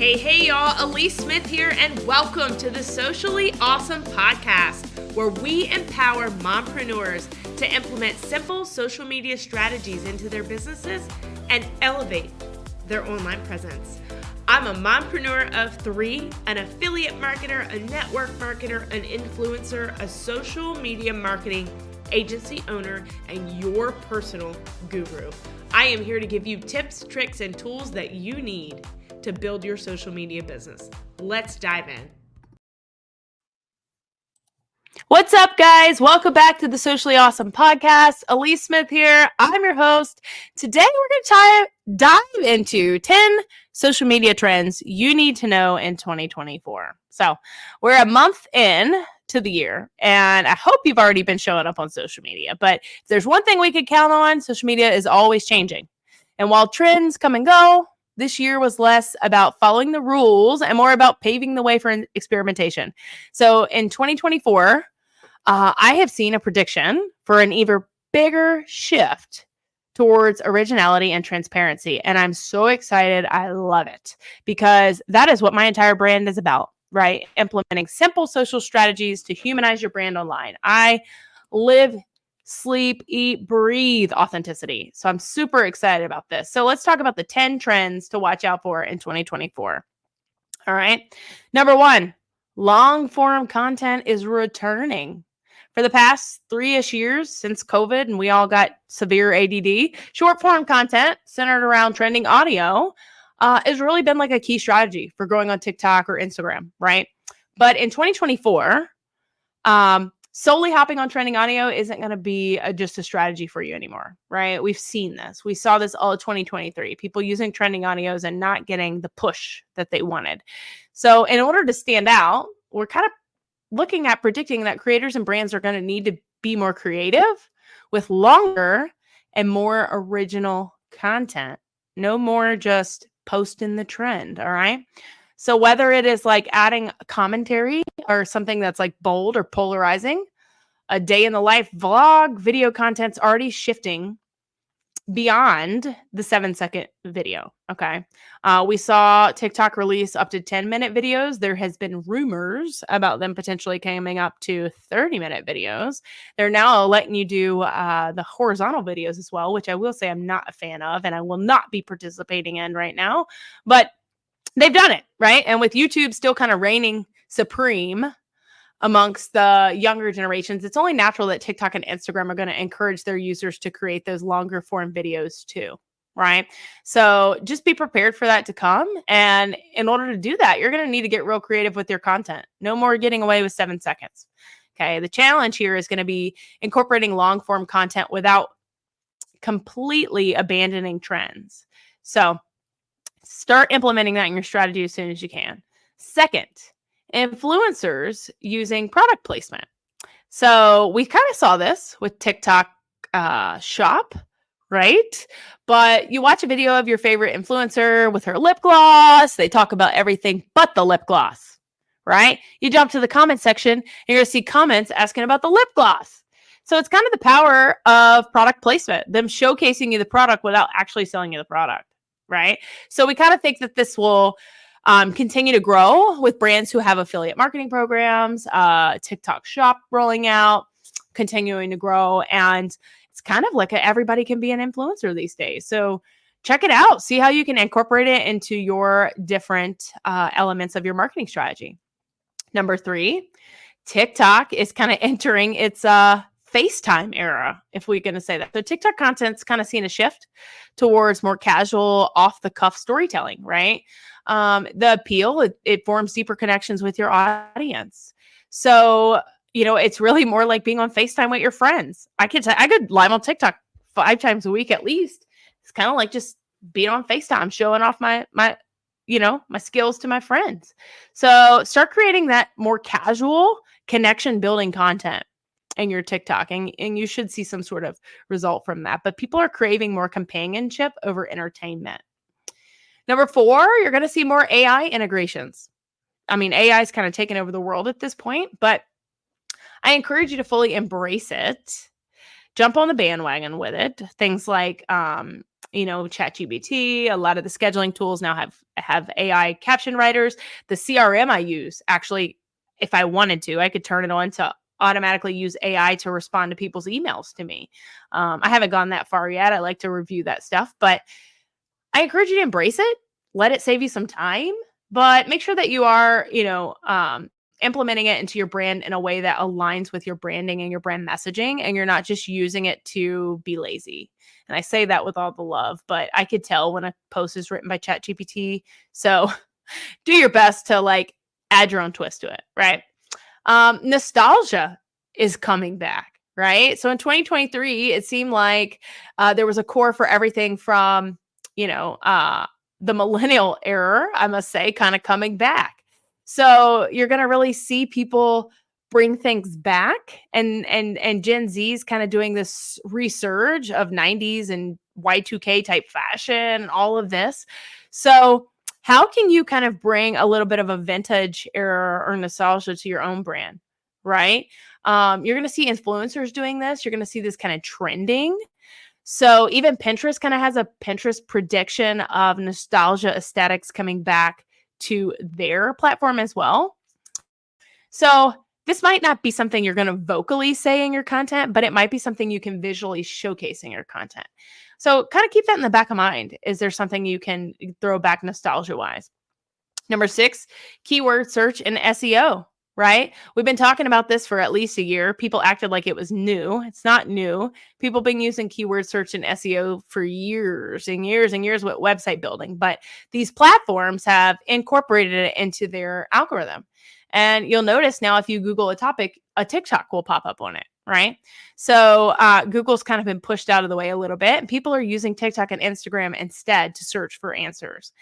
Hey, y'all. Alyece Smith here, and welcome to the Socially Ausome podcast, where we empower mompreneurs to implement simple social media strategies into their businesses and elevate their online presence. I'm a mompreneur of three, an affiliate marketer, a network marketer, an influencer, a social media marketing agency owner, and your personal guru. I am here to give you tips, tricks, and tools that you need to build your social media business. Let's dive in. What's up, guys? Welcome back to the Socially Ausome podcast. Alyece Smith here. I'm your host. Today, we're going to dive into 10 social media trends you need to know in 2024. So we're a month in to the year, and I hope you've already been showing up on social media. But if there's one thing we could count on, social media is always changing. And while trends come and go, this year was less about following the rules and more about paving the way for experimentation. So in 2024, I have seen a prediction for an even bigger shift towards originality and transparency. And I'm so excited. I love it because that is what my entire brand is about, right? Implementing simple social strategies to humanize your brand online. I live, sleep, eat, breathe authenticity. So I'm super excited about this. So let's talk about the 10 trends to watch out for in 2024. All right. Number one, long form content is returning. For the past 3-ish years since COVID and we all got severe ADD, short form content centered around trending audio has really been like a key strategy for growing on TikTok or Instagram, right? But in 2024, solely hopping on trending audio isn't going to be just a strategy for you anymore, right? We've seen this. We saw this all of 2023, people using trending audios and not getting the push that they wanted. So in order to stand out, we're kind of looking at predicting that creators and brands are going to need to be more creative with longer and more original content. No more just posting the trend, all right? So whether it is like adding a commentary or something that's like bold or polarizing, a day in the life vlog, video content's already shifting beyond the 7-second video, okay? We saw TikTok release up to 10-minute videos. There has been rumors about them potentially coming up to 30-minute videos. They're now letting you do the horizontal videos as well, which I will say I'm not a fan of, and I will not be participating in right now. But they've done it, right? And with YouTube still kind of reigning supreme amongst the younger generations, it's only natural that TikTok and Instagram are going to encourage their users to create those longer form videos too, right? So just be prepared for that to come. And in order to do that, you're going to need to get real creative with your content. No more getting away with 7 seconds. Okay. The challenge here is going to be incorporating long form content without completely abandoning trends. So start implementing that in your strategy as soon as you can. Second, influencers using product placement. So we kind of saw this with TikTok Shop, right? But you watch a video of your favorite influencer with her lip gloss. They talk about everything but the lip gloss, right? You jump to the comment section and you're going to see comments asking about the lip gloss. So it's kind of the power of product placement, them showcasing you the product without actually selling you the product, right? So we kind of think that this will continue to grow with brands who have affiliate marketing programs, TikTok Shop rolling out, continuing to grow. And it's kind of like everybody can be an influencer these days. So check it out. See how you can incorporate it into your different elements of your marketing strategy. Number 3, TikTok is kind of entering its FaceTime era, if we're going to say that. So TikTok content's kind of seen a shift towards more casual, off-the-cuff storytelling, right? The appeal, it forms deeper connections with your audience. So, it's really more like being on FaceTime with your friends. I could live on TikTok 5 times a week at least. It's kind of like just being on FaceTime, showing off my skills to my friends. So start creating that more casual connection building content in your TikTok, and you should see some sort of result from that. But people are craving more companionship over entertainment. Number 4, you're going to see more AI integrations. I mean, AI is kind of taken over the world at this point, but I encourage you to fully embrace it. Jump on the bandwagon with it. Things like ChatGPT. A lot of the scheduling tools now have AI caption writers. The CRM I use, actually, if I wanted to, I could turn it on to automatically use AI to respond to people's emails to me. I haven't gone that far yet. I like to review that stuff, but I encourage you to embrace it. Let it save you some time, but make sure that you are, implementing it into your brand in a way that aligns with your branding and your brand messaging, and you're not just using it to be lazy. And I say that with all the love, but I could tell when a post is written by ChatGPT. So do your best to like add your own twist to it, right? Nostalgia is coming back, right? So in 2023, it seemed like there was a core for everything from, the millennial era, I must say, kind of coming back. So you're going to really see people bring things back, and Gen Z's kind of doing this resurge of 90s and Y2K type fashion and all of this. So how can you kind of bring a little bit of a vintage era or nostalgia to your own brand, right? You're going to see influencers doing this. You're going to see this kind of trending. So even Pinterest kind of has a Pinterest prediction of nostalgia aesthetics coming back to their platform as well. So this might not be something you're going to vocally say in your content, but it might be something you can visually showcase in your content. So kind of keep that in the back of mind. Is there something you can throw back nostalgia wise? Number 6, keyword search and SEO, right? We've been talking about this for at least a year. People acted like it was new. It's not new. People have been using keyword search and SEO for years and years and years with website building, but these platforms have incorporated it into their algorithm. And you'll notice now if you Google a topic, a TikTok will pop up on it, right? So Google's kind of been pushed out of the way a little bit, and people are using TikTok and Instagram instead to search for answers.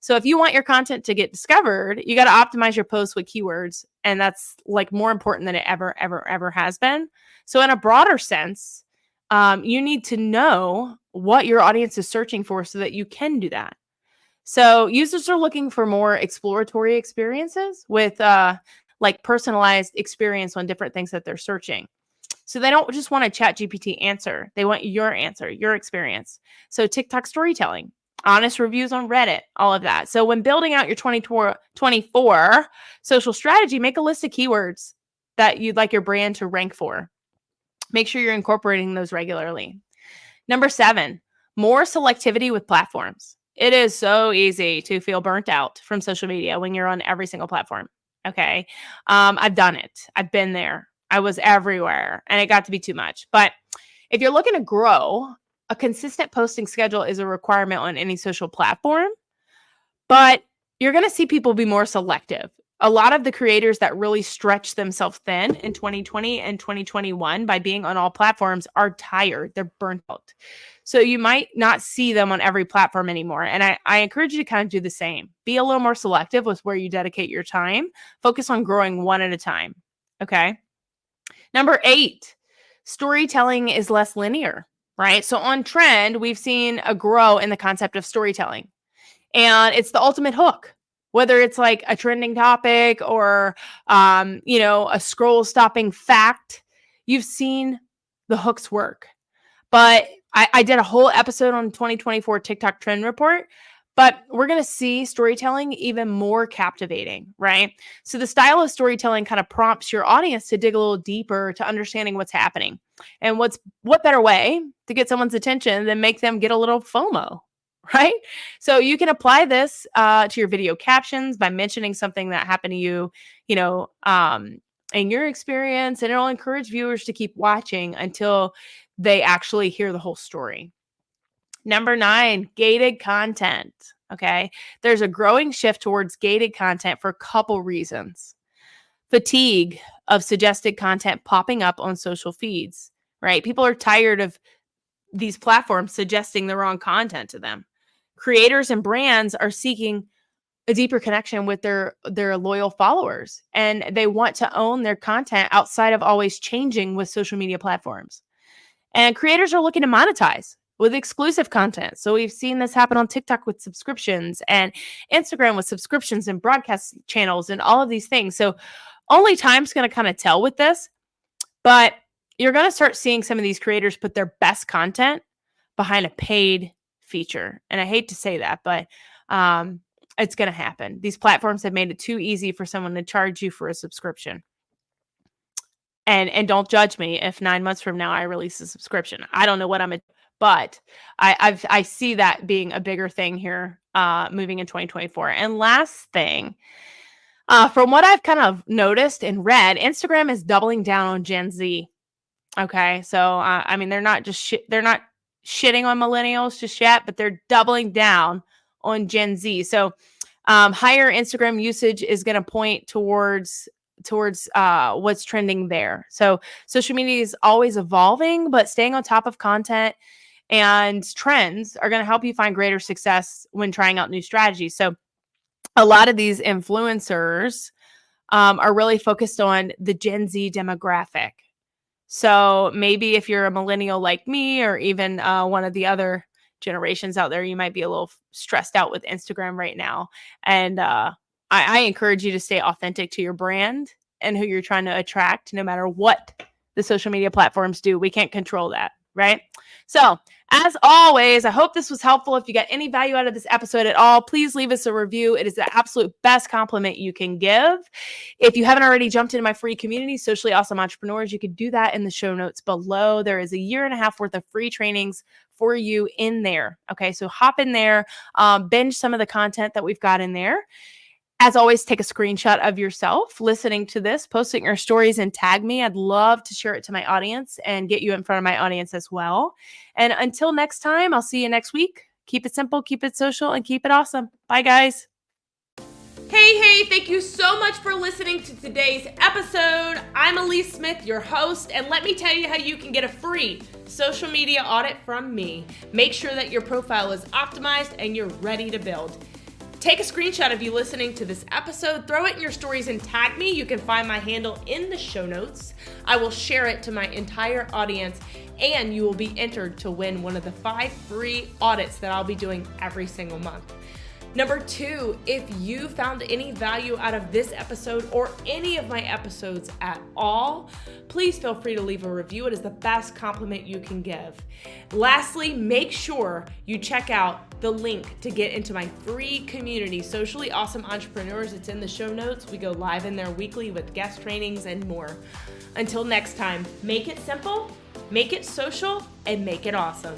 So if you want your content to get discovered, you got to optimize your posts with keywords. And that's like more important than it ever has been. So in a broader sense, you need to know what your audience is searching for so that you can do that. So users are looking for more exploratory experiences with like personalized experience on different things that they're searching. So they don't just want a ChatGPT answer. They want your answer, your experience. So TikTok storytelling, honest reviews on Reddit, all of that. So when building out your 2024 social strategy, make a list of keywords that you'd like your brand to rank for. Make sure you're incorporating those regularly. Number 7, more selectivity with platforms. It is so easy to feel burnt out from social media when you're on every single platform. Okay. I've done it. I've been there. I was everywhere and it got to be too much. But if you're looking to grow, a consistent posting schedule is a requirement on any social platform, but you're going to see people be more selective. A lot of the creators that really stretched themselves thin in 2020 and 2021 by being on all platforms are tired. They're burnt out. So you might not see them on every platform anymore. And I encourage you to kind of do the same. Be a little more selective with where you dedicate your time. Focus on growing one at a time. Okay. Number 8, storytelling is less linear, right? So on trend, we've seen a grow in the concept of storytelling. And it's the ultimate hook. Whether it's like a trending topic or, a scroll stopping fact, you've seen the hooks work. But I did a whole episode on 2024 TikTok trend report, but we're going to see storytelling even more captivating, right? So the style of storytelling kind of prompts your audience to dig a little deeper to understanding what's happening. And what better way to get someone's attention than make them get a little FOMO, right? So you can apply this to your video captions by mentioning something that happened to you, in your experience, and it'll encourage viewers to keep watching until they actually hear the whole story. Number 9, gated content. Okay. There's a growing shift towards gated content for a couple reasons. Fatigue of suggested content popping up on social feeds, right? People are tired of these platforms suggesting the wrong content to them. Creators and brands are seeking a deeper connection with their loyal followers, and they want to own their content outside of always changing with social media platforms. And creators are looking to monetize with exclusive content. So we've seen this happen on TikTok with subscriptions and Instagram with subscriptions and broadcast channels and all of these things. So only time's going to kind of tell with this, but you're going to start seeing some of these creators put their best content behind a paid feature. And I hate to say that, but it's going to happen. These platforms have made it too easy for someone to charge you for a subscription. And don't judge me if 9 months from now I release a subscription. I don't know what but I see that being a bigger thing here moving in 2024. And last thing, from what I've kind of noticed and read, Instagram is doubling down on Gen Z. Okay, so I mean, they're not shitting on millennials just yet, but they're doubling down on Gen Z. So higher Instagram usage is going to point towards what's trending there. So social media is always evolving, but staying on top of content and trends are going to help you find greater success when trying out new strategies. So a lot of these influencers are really focused on the Gen Z demographic. So maybe if you're a millennial like me, or even one of the other generations out there, you might be a little stressed out with Instagram right now. And I encourage you to stay authentic to your brand and who you're trying to attract, no matter what the social media platforms do. We can't control that, right? So as always, I hope this was helpful. If you got any value out of this episode at all, please leave us a review. It is the absolute best compliment you can give. If you haven't already jumped into my free community, Socially Awesome Entrepreneurs, you can do that in the show notes below. There is a 1.5 years worth of free trainings for you in there. Okay, so hop in there, binge some of the content that we've got in there. As always, take a screenshot of yourself listening to this, post it in your stories, and tag me. I'd love to share it to my audience and get you in front of my audience as well. And until next time, I'll see you next week. Keep it simple, keep it social, and keep it awesome. Bye, guys. Hey, thank you so much for listening to today's episode. I'm Alyece Smith, your host, and let me tell you how you can get a free social media audit from me. Make sure that your profile is optimized and you're ready to build. Take a screenshot of you listening to this episode, throw it in your stories, and tag me. You can find my handle in the show notes. I will share it to my entire audience, and you will be entered to win one of the 5 free audits that I'll be doing every single month. Number 2, if you found any value out of this episode or any of my episodes at all, please feel free to leave a review. It is the best compliment you can give. Lastly, make sure you check out the link to get into my free community, Socially Awesome Entrepreneurs. It's in the show notes. We go live in there weekly with guest trainings and more. Until next time, make it simple, make it social, and make it awesome.